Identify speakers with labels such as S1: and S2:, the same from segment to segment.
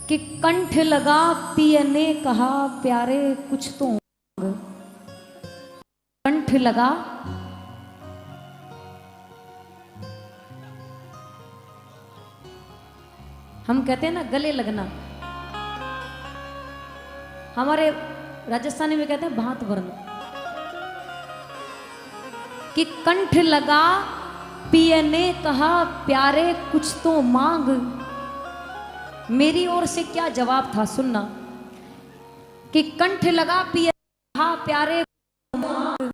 S1: कि कंठ लगा पिया ने कहा प्यारे कुछ तो मांग। कंठ लगा हम कहते हैं ना गले लगना, हमारे राजस्थानी में कहते हैं भात वर्ण। कि कंठ लगा पिया ने कहा प्यारे कुछ तो मांग। मेरी ओर से क्या जवाब था सुनना। कि कंठ लगा पिया ने कहा प्यारे कुछ तो मांग,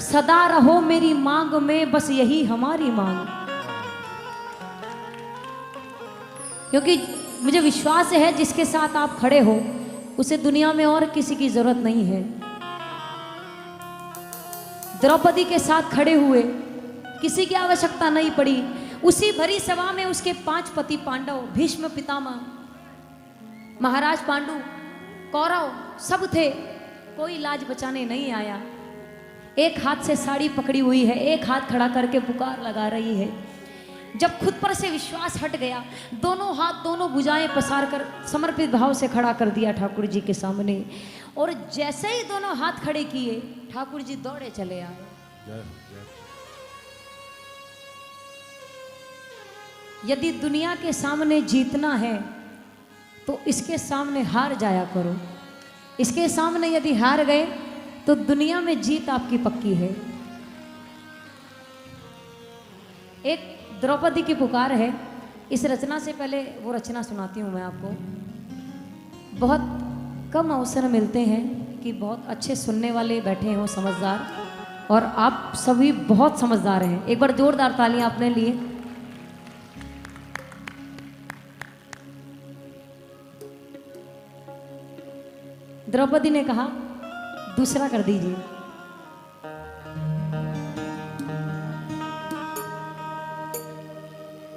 S1: सदा रहो मेरी मांग में बस यही हमारी मांग। क्योंकि मुझे विश्वास है जिसके साथ आप खड़े हो उसे दुनिया में और किसी की जरूरत नहीं है। द्रौपदी के साथ खड़े हुए किसी की आवश्यकता नहीं पड़ी। उसी भरी सभा में उसके 5 पति पांडव, भीष्म पितामह, महाराज पांडु, कौरव सब थे। कोई लाज बचाने नहीं आया। एक हाथ से साड़ी पकड़ी हुई है, एक हाथ खड़ा करके पुकार लगा रही है। जब खुद पर से विश्वास हट गया, दोनों हाथ दोनों भुजाएं पसार कर समर्पित भाव से खड़ा कर दिया ठाकुर जी के सामने। और जैसे ही दोनों हाथ खड़े किए ठाकुर जी दौड़े चले आए। यदि दुनिया के सामने जीतना है तो इसके सामने हार जाया करो। इसके सामने यदि हार गए तो दुनिया में जीत आपकी पक्की है। एक द्रौपदी की पुकार है। इस रचना से पहले वो रचना सुनाती हूँ मैं आपको। बहुत कम अवसर मिलते हैं कि बहुत अच्छे सुनने वाले बैठे हों समझदार, और आप सभी बहुत समझदार हैं। एक बार जोरदार तालियां अपने लिए। द्रौपदी ने कहा दूसरा कर दीजिए।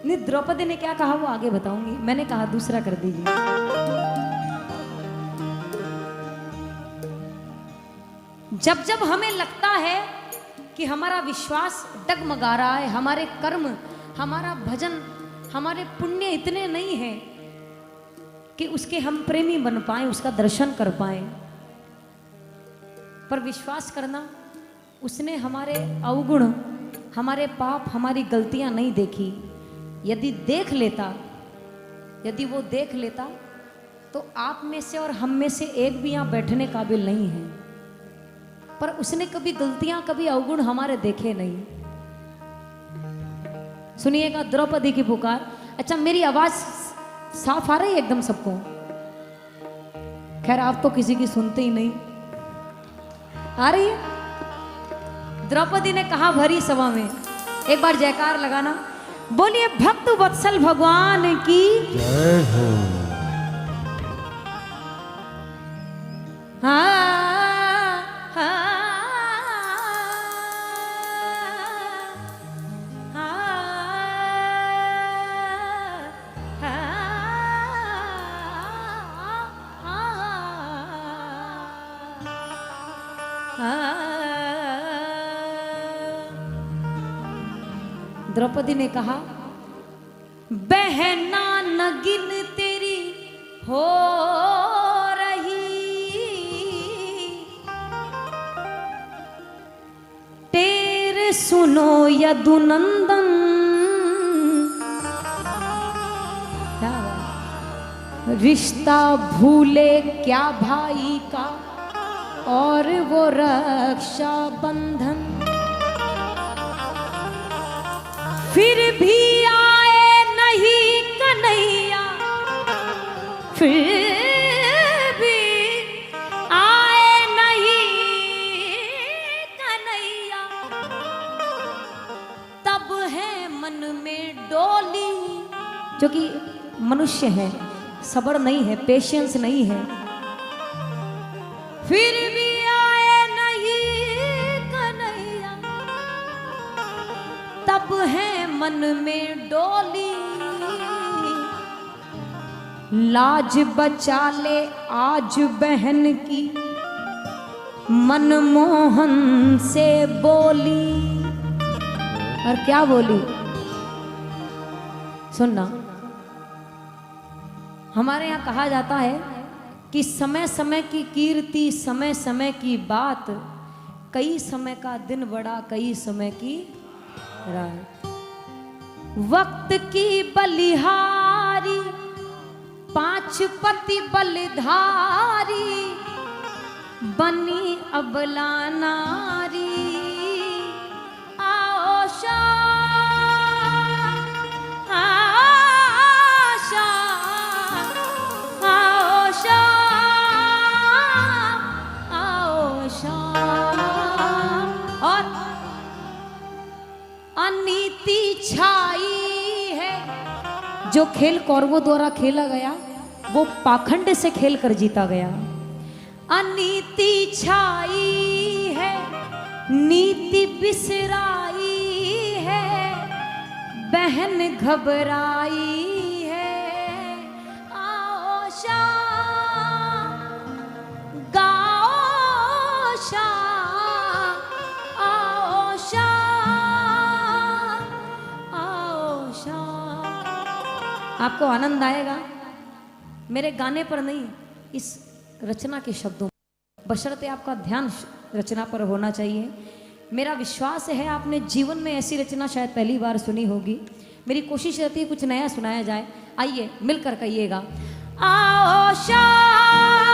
S1: नहीं, द्रौपदी ने क्या कहा वो आगे बताऊंगी। मैंने कहा दूसरा कर दीजिए। जब जब हमें लगता है कि हमारा विश्वास डगमगा रहा है, हमारे कर्म, हमारा भजन, हमारे पुण्य इतने नहीं हैं कि उसके हम प्रेमी बन पाए, उसका दर्शन कर पाए, पर विश्वास करना उसने हमारे अवगुण, हमारे पाप, हमारी गलतियां नहीं देखी। यदि देख लेता, यदि वो देख लेता तो आप में से और हम में से एक भी यहां बैठने काबिल नहीं है। पर उसने कभी गलतियां, कभी अवगुण हमारे देखे नहीं। सुनिएगा द्रौपदी की पुकार। अच्छा, मेरी आवाज साफ आ रही है एकदम सबको? खैर आप तो किसी की सुनते ही नहीं। आ रही है? द्रौपदी ने कहा भरी सभा में, एक बार जयकार लगाना, बोलिए भक्त वत्सल भगवान की जय हो। द्रौपदी ने कहा बहना नगिन तेरी हो रही, तेरे सुनो यदुनंदन। रिश्ता भूले क्या भाई का और वो रक्षा बंधन, फिर भी आए नहीं कन्हैया, फिर भी आए नहीं कन्हैया, तब है मन में डोली। जो कि मनुष्य है, सब्र नहीं है, पेशेंस नहीं है। फिर भी आए नहीं कन्हैया, तब है मन में डोली। लाज बचा ले आज बहन की, मनमोहन से बोली। और क्या बोली सुनना। हमारे यहाँ कहा जाता है कि समय समय की कीर्ति, समय समय की बात, कई समय का दिन बड़ा, कई समय की रात। वक्त की बलिहारी, पांच पति बलिधारी, बनी अबला नारी। आओ शाम, आओ शाम, आओ शाम, आओ शाम। और अनीति छाई है। जो खेल कौरवों द्वारा खेला गया वो पाखंड से खेल कर जीता गया। अनीति छाई है, नीति बिसराई है, बहन घबराई है। आओ शाम, गाओ शाम, आओ शाम, आओ शाम। आपको आनंद आएगा मेरे गाने पर नहीं, इस रचना के शब्दों, बशर्ते आपका ध्यान रचना पर होना चाहिए। मेरा विश्वास है आपने जीवन में ऐसी रचना शायद पहली बार सुनी होगी। मेरी कोशिश रहती है कुछ नया सुनाया जाए। आइए मिलकर कहिएगा, आओ शाम।